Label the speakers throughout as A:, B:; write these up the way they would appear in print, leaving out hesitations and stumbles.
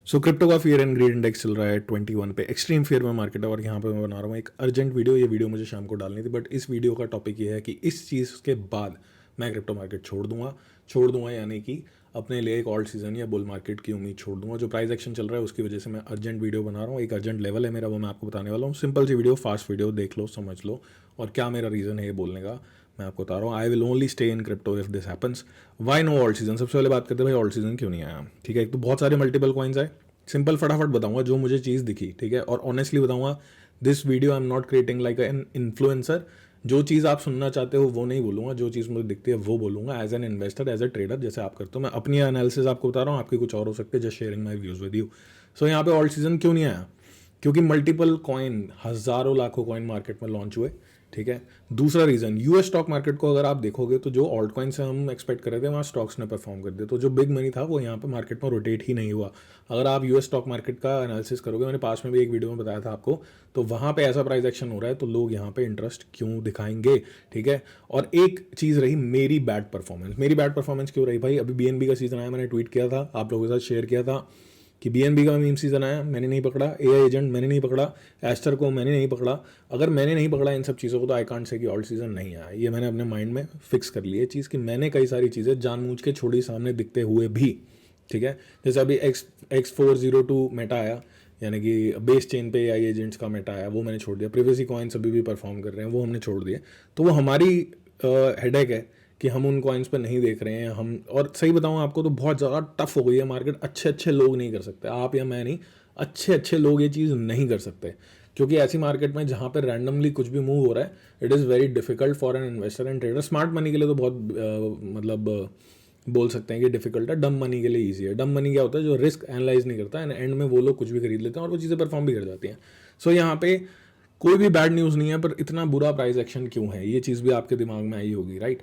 A: So crypto का fear and greed index चल रहा है 21 पे। एक्सट्रीम फियर में मार्केट है और यहाँ पे मैं बना रहा हूँ एक अर्जेंट वीडियो। ये वीडियो मुझे शाम को डालनी थी, बट इस वीडियो का टॉपिक ये है कि इस चीज़ के बाद मैं क्रिप्टो मार्केट छोड़ दूंगा यानी कि अपने लिए एक ऑल्ट सीजन या बुल मार्केट की उम्मीद छोड़ दूंगा। जो प्राइस एक्शन चल रहा है उसकी वजह से मैं अर्जेंट वीडियो बना रहा हूँ। एक अर्जेंट लेवल है मेरा, वो मैं आपको बताने वाला हूँ। सिंपल सी वीडियो, फास्ट वीडियो, देख लो, समझ लो। और क्या मेरा रीज़न है ये बोलने का, मैं आपको बता रहा हूँ। I will only stay in crypto if this happens. Why no alt season? सबसे पहले बात करते हैं भाई, ऑल्ट सीजन क्यों नहीं आया? ठीक है, एक तो बहुत सारे मल्टीपल कॉइन्स आए। सिंपल फटाफट बताऊंगा जो मुझे चीज़ दिखी, ठीक है, और ऑनेस्टली बताऊंगा। This video I am not creating like an influencer. जो चीज़ आप सुनना चाहते हो वो नहीं बोलूंगा, जो चीज़ मुझे दिखती है वो बोलूंगा। As an investor, as a trader, जैसे आप करते हो। मैं अपनी एनालिसिस आपको बता रहा हूँ, आपकी कुछ और हो सकती है। Just sharing my views with you. So यहाँ पे ऑल्ट सीजन क्यों नहीं आया? क्योंकि मल्टीपल कॉइन, हज़ारों लाखों कॉइन मार्केट में लॉन्च हुए। ठीक है। दूसरा रीज़न, यूएस स्टॉक मार्केट को अगर आप देखोगे तो जो ऑल्ट कॉइन से हम एक्सपेक्ट कर रहे थे वहाँ स्टॉक्स ने परफॉर्म कर दिया। तो जो बिग मनी था वो यहाँ पे मार्केट में रोटेट ही नहीं हुआ। अगर आप यूएस स्टॉक मार्केट का एनालिसिस करोगे, मैंने पास में भी एक वीडियो में बताया था आपको, तो वहाँ पे ऐसा प्राइस एक्शन हो रहा है तो लोग यहाँ पे इंटरेस्ट क्यों दिखाएंगे? ठीक है। और एक चीज़ रही मेरी बैड परफॉर्मेंस। मेरी बैड परफॉर्मेंस क्यों रही भाई? अभी बीएनबी का सीजन आया, मैंने ट्वीट किया था, आप लोगों के साथ शेयर किया था कि बीएनबी का मीम सीजन आया, मैंने नहीं पकड़ा। एआई एजेंट मैंने नहीं पकड़ा। एस्टर को मैंने नहीं पकड़ा। अगर मैंने नहीं पकड़ा इन सब चीज़ों को तो आई कांट से कि ऑल्ट सीजन नहीं आया। ये मैंने अपने माइंड में फिक्स कर ली है चीज़ कि मैंने कई सारी चीज़ें जानबूझ के छोड़ी सामने दिखते हुए भी। ठीक है। जैसे अभी X402 मेटा आया, यानी कि बेस चेन पे एआई एजेंट्स का मेटा आया, वो मैंने छोड़ दिया। प्रीवियसली कॉइन्स अभी भी परफॉर्म कर रहे हैं, वो हमने छोड़ दिए। तो वो हमारी हेडेक है कि हम उन कॉइन्स पर नहीं देख रहे हैं। हम, और सही बताऊँ आपको तो बहुत ज़्यादा टफ हो गई है मार्केट। अच्छे अच्छे लोग नहीं कर सकते, आप या मैं नहीं, अच्छे अच्छे लोग ये चीज़ नहीं कर सकते। क्योंकि ऐसी मार्केट में जहाँ पर रैंडमली कुछ भी मूव हो रहा है, it is very difficult for an investor and trader. Smart money के लिए तो बहुत बोल सकते हैं कि डिफिकल्ट है। डम मनी के लिए ईजी है। डम मनी क्या होता है? जो रिस्क एनालाइज नहीं करता है, एंड में वो लोग कुछ भी खरीद लेते हैं और वो चीज़ें परफॉर्म भी कर जाती हैं। सो यहाँ पे कोई भी बैड न्यूज़ नहीं है, पर इतना बुरा प्राइस एक्शन क्यों है, ये चीज़ भी आपके दिमाग में आई होगी, राइट?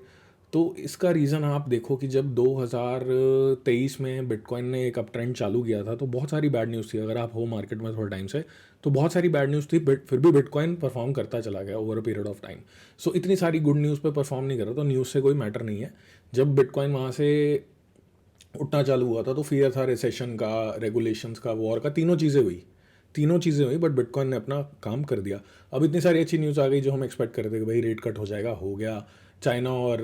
A: तो इसका रीज़न आप देखो कि जब 2023 में बिटकॉइन ने एक अप ट्रेंड चालू किया था तो बहुत सारी बैड न्यूज़ थी। अगर आप हो मार्केट में थोड़ा टाइम से, तो बहुत सारी बैड न्यूज़ थी, बट फिर भी बिटकॉइन परफॉर्म करता चला गया over a period of time. So इतनी सारी गुड न्यूज़ पे परफॉर्म नहीं कर रहा, तो न्यूज़ से कोई मैटर नहीं है। जब बिटकॉइन वहाँ से उठना चालू हुआ था तो फियर था रिसेशन का, रेगुलेशंस का, वॉर का, तीनों चीज़ें हुई, बट बिटकॉइन ने अपना काम कर दिया। अब इतनी सारी अच्छी न्यूज़ आ गई जो हम एक्सपेक्ट कर रहे थे कि भाई रेट कट हो जाएगा, हो गया। चाइना और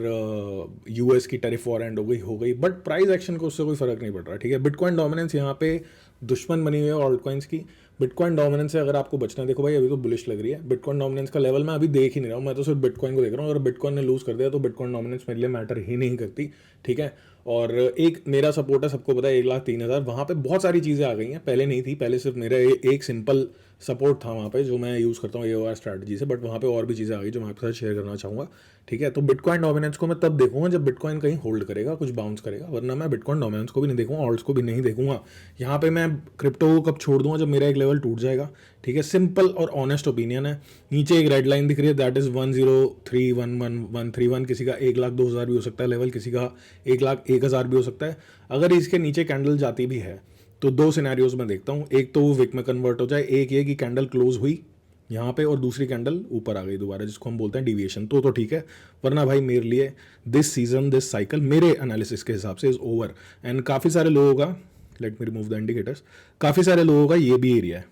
A: यूएस की टैरिफ वॉर एंड हो गई, बट प्राइस एक्शन को उससे कोई फर्क नहीं पड़ रहा। ठीक है। बिटकॉइन डोमिनेंस यहाँ पे दुश्मन बनी हुई है ऑल्ट कॉइन्स की। बिटकॉइन डोमिनेंस से अगर आपको बचना है, देखो भाई अभी तो बुलिश लग रही है। बिटकॉइन डोमिनेंस का लेवल मैं अभी देख ही नहीं रहा हूँ, मैं तो सिर्फ बिटकॉइन को देख रहा हूँ। अगर बिटकॉइन ने लूज कर दिया तो बिटकॉइन डोमिनेंस मेरे लिए मैटर ही नहीं करती। ठीक है। और एक मेरा सपोर्ट है, सबको पता है, 1,03,000। वहाँ पे बहुत सारी चीज़ें आ गई हैं, पहले नहीं थी। पहले सिर्फ मेरा एक सिंपल सपोर्ट था वहाँ पे जो मैं यूज़ करता हूँ AOR स्ट्रैटेजी से, बट वहाँ पे और भी चीज़ें आ गई जो मैं आपके साथ शेयर करना चाहूँगा। ठीक है। तो बिटकॉइन डोमिनेंस को मैं तब देखूंगा जब बिटकॉइन कहीं होल्ड करेगा, कुछ बाउंस करेगा, वरना मैं बिटकॉइन डोमिनेंस को भी नहीं देखूंगा, ऑल्ट्स को भी नहीं देखूंगा। यहाँ पे मैं क्रिप्टो को कब छोड़ दूंगा? जब मेरा एक लेवल टूट जाएगा। ठीक है। सिंपल और ऑनेस्ट ओपिनियन है। नीचे एक रेड लाइन दिख रही है, दैट इज 1031131। किसी का 1,02,000 भी हो सकता है लेवल, किसी का 1,01,000 भी हो सकता है। अगर इसके नीचे कैंडल जाती भी है तो दो सिनेरियोज में देखता हूँ। एक तो वो विक में कन्वर्ट हो जाए, एक ये कि कैंडल क्लोज हुई यहाँ पे और दूसरी कैंडल ऊपर आ गई दोबारा, जिसको हम बोलते हैं डिविएशन, तो ठीक है। वरना भाई मेरे लिए दिस सीजन, दिस साइकिल, मेरे एनालिसिस के हिसाब से इज ओवर। एंड काफ़ी सारे लोगों का, let me remove the indicators, काफ़ी सारे लोगों का ये भी एरिया है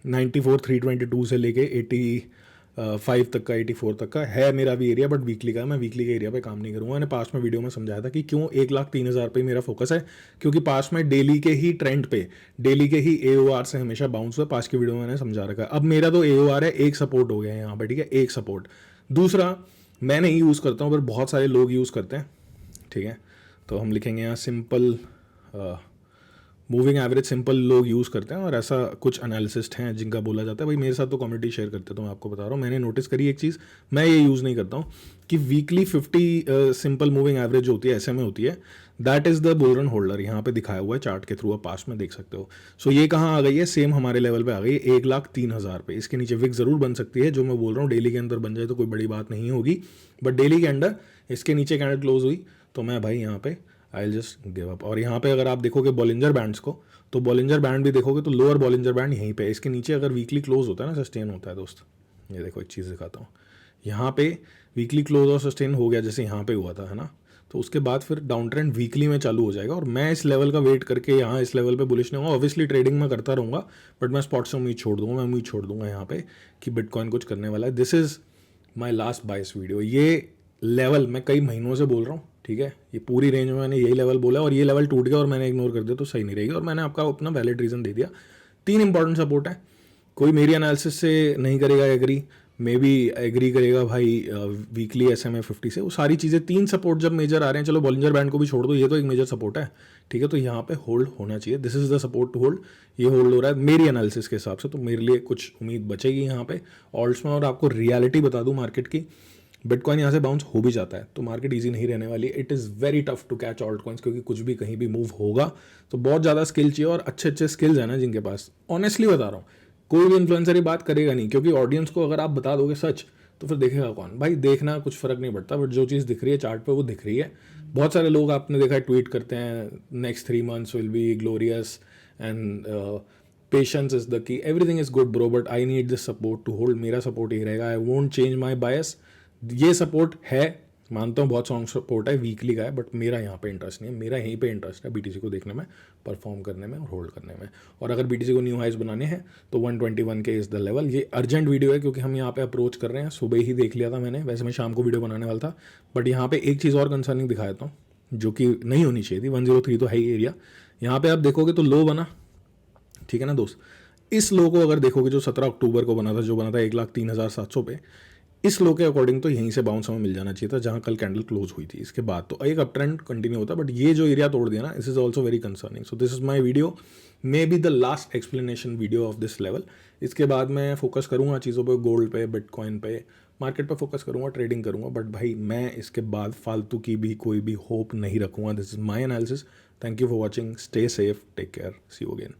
A: 94,322 से लेके 85 तक का, 84 तक का है मेरा भी एरिया। बट वीकली का, मैं वीकली के एरिया पे काम नहीं करूँगा। मैंने पास्ट में वीडियो में समझाया था कि क्यों 1,03,000 पे मेरा फोकस है, क्योंकि पास्ट में डेली के ही ट्रेंड पे, डेली के ही AOR से हमेशा बाउंस हुआ। पास्ट की वीडियो में मैंने समझा रखा है। अब मेरा तो AOR है, एक सपोर्ट हो गया है यहाँ पर। ठीक है। एक सपोर्ट। दूसरा, मैं नहीं यूज़ करता हूँ पर बहुत सारे लोग यूज़ करते हैं। ठीक है। तो हम लिखेंगे यहाँ सिंपल मूविंग एवरेज, सिंपल लोग यूज़ करते हैं। और ऐसा कुछ एनालिसिस्ट हैं जिनका बोला जाता है, भाई मेरे साथ तो कम्युनिटी शेयर करते हैं, तो मैं आपको बता रहा हूँ। मैंने नोटिस करी एक चीज़, मैं ये यूज़ नहीं करता हूँ, कि वीकली 50 सिंपल मूविंग एवरेज जो होती है SMA होती है, that is the bull run holder. यहाँ पे दिखाया हुआ है चार्ट के थ्रू, आप पास में देख सकते हो। सो ये कहाँ आ गई है? सेम हमारे लेवल पे आ गई है, 1,03,000 पे। इसके नीचे विक ज़रूर बन सकती है, जो मैं बोल रहा हूँ डेली के अंदर बन जाए तो कोई बड़ी बात नहीं होगी, बट डेली के अंदर इसके नीचे कैंडल क्लोज हुई तो मैं भाई यहाँ पे I will just give up. और यहाँ पे अगर आप देखोगे बॉलिंजर बैंड्स को, तो बॉलिंजर बैंड भी देखोगे तो लोअर बॉलिंजर बैंड यहीं पे, इसके नीचे अगर वीकली क्लोज होता है ना, सस्टेन होता है दोस्त। ये देखो एक चीज़ दिखाता हूँ, यहाँ पे वीकली क्लोज और सस्टेन हो गया जैसे यहाँ पे हुआ था, है ना। तो उसके बाद फिर डाउन ट्रेंड वीकली में चालू हो जाएगा और मैं इस लेवल का वेट करके यहाँ इस लेवल पे बुलिश नहीं होगा। ऑब्वियसली ट्रेडिंग में करता रहूँगा, बट मैं स्पॉट से उम्मीद छोड़ दूंगा, मैं उम्मीद छोड़ दूंगा यहाँ पे कि बिटकॉइन कुछ करने वाला है। दिस इज़ माई लास्ट बाइस वीडियो। ये लेवल मैं कई महीनों से बोल रहा हूँ, ठीक है, ये पूरी रेंज में मैंने यही लेवल बोला और ये लेवल टूट गया और मैंने इग्नोर कर दिया तो सही नहीं रहेगी। और मैंने आपका अपना वैलिड रीज़न दे दिया। 3 इंपॉर्टेंट सपोर्ट है, कोई मेरी एनालिसिस से नहीं करेगा एग्री, मे बी एग्री करेगा भाई वीकली SMA 50 से। वो सारी चीज़ें 3 सपोर्ट जब मेजर आ रहे हैं, चलो बॉलिंजर बैंड को भी छोड़ दो, ये तो एक मेजर सपोर्ट है, ठीक है, तो यहाँ पे होल्ड होना चाहिए। This is the support to hold. ये होल्ड हो रहा है मेरी एनालिसिस के हिसाब से, तो मेरे लिए कुछ उम्मीद बचेगी यहाँ पे ऑल्ट्स में। और आपको रियलिटी बता दूँ मार्केट की, बिटकॉइन यहाँ से बाउंस हो भी जाता है तो मार्केट ईजी नहीं रहने वाली। It is very tough to catch alt coins, क्योंकि कुछ भी कहीं भी मूव होगा तो बहुत ज़्यादा स्किल चाहिए और अच्छे अच्छे स्किल्स हैं ना जिनके पास। ऑनेस्टली बता रहा हूँ, कोई भी इन्फ्लुएंसर ये बात करेगा नहीं, क्योंकि ऑडियंस को अगर आप बता दोगे सच तो फिर देखेगा कौन भाई। देखना कुछ फ़र्क नहीं पड़ता, बट जो चीज़ दिख रही है चार्ट पे वो दिख रही है। बहुत सारे लोग आपने देखा है ट्वीट करते हैं next 3 months will be glorious and patience is the key, everything is good bro, but I need this support to hold. मेरा सपोर्ट ही रहेगा, आई वोंट चेंज माई बायस। ये सपोर्ट है, मानता हूँ बहुत स्ट्रॉन्ग सपोर्ट है, वीकली का है, बट मेरा यहाँ पे इंटरेस्ट नहीं है। मेरा यहीं पे इंटरेस्ट है BTC को देखने में, परफॉर्म करने में और होल्ड करने में। और अगर BTC को न्यू हाइज बनाने हैं तो 121 के इज़ द लेवल। ये अर्जेंट वीडियो है क्योंकि हम यहाँ पे अप्रोच कर रहे हैं। सुबह ही देख लिया था मैंने, वैसे मैं शाम को वीडियो बनाने वाला था, बट यहाँ पे एक चीज़ और कंसर्निंग दिखा देता हूँ जो कि नहीं होनी चाहिए थी। 103 तो है ही एरिया। यहाँ पे आप देखोगे तो लो बना, ठीक है ना दोस्त। इस लो को अगर देखोगे जो 17 अक्टूबर को बना था, जो बना था 1,03,700 पे, इस लो के अकॉर्डिंग तो यहीं से बाउंस हमें मिल जाना चाहिए था जहां कल कैंडल क्लोज हुई थी। इसके बाद तो एक अप ट्रेंड कंटिन्यू होता, बट ये जो एरिया तोड़ दिया ना, this is also very concerning. So this is my video, may be the last explanation video of this level. इसके बाद मैं फोकस करूंगा चीज़ों पे, गोल्ड पे, बिटकॉइन पे, मार्केट पे फोकस करूंगा, ट्रेडिंग करूंगा। बट भाई मैं इसके बाद फालतू की भी कोई भी होप नहीं रखूंगा। This is my analysis. Thank you for watching, stay safe, take care, see you again.